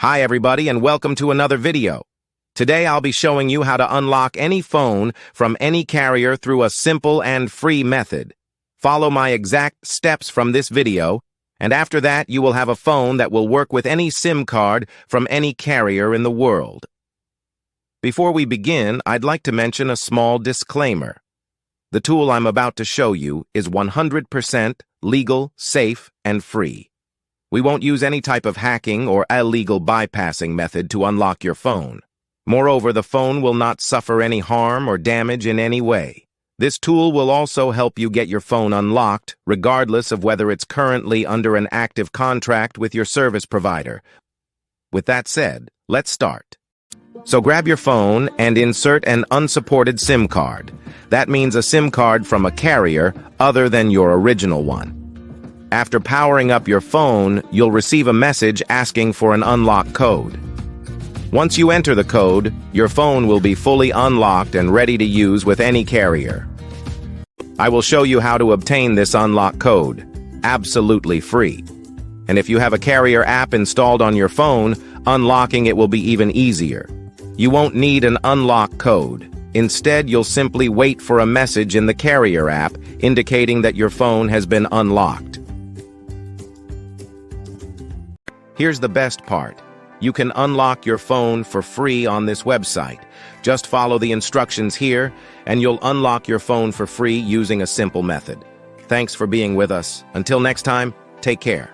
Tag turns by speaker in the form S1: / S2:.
S1: Hi everybody and welcome to another video. Today I'll be showing you how to unlock any phone from any carrier through a simple and free method. Follow my exact steps from this video, and after that you will have a phone that will work with any SIM card from any carrier in the world. Before we begin, I'd like to mention a small disclaimer. The tool I'm about to show you is 100% legal, safe, and free. We won't use any type of hacking or illegal bypassing method to unlock your phone. Moreover, the phone will not suffer any harm or damage in any way. This tool will also help you get your phone unlocked, regardless of whether it's currently under an active contract with your service provider. With that said, let's start. So grab your phone and insert an unsupported SIM card. That means a SIM card from a carrier other than your original one. After powering up your phone, you'll receive a message asking for an unlock code. Once you enter the code, your phone will be fully unlocked and ready to use with any carrier. I will show you how to obtain this unlock code, absolutely free. And if you have a carrier app installed on your phone, unlocking it will be even easier. You won't need an unlock code. Instead, you'll simply wait for a message in the carrier app indicating that your phone has been unlocked. Here's the best part. You can unlock your phone for free on this website. Just follow the instructions here, and you'll unlock your phone for free using a simple method. Thanks for being with us. Until next time, take care.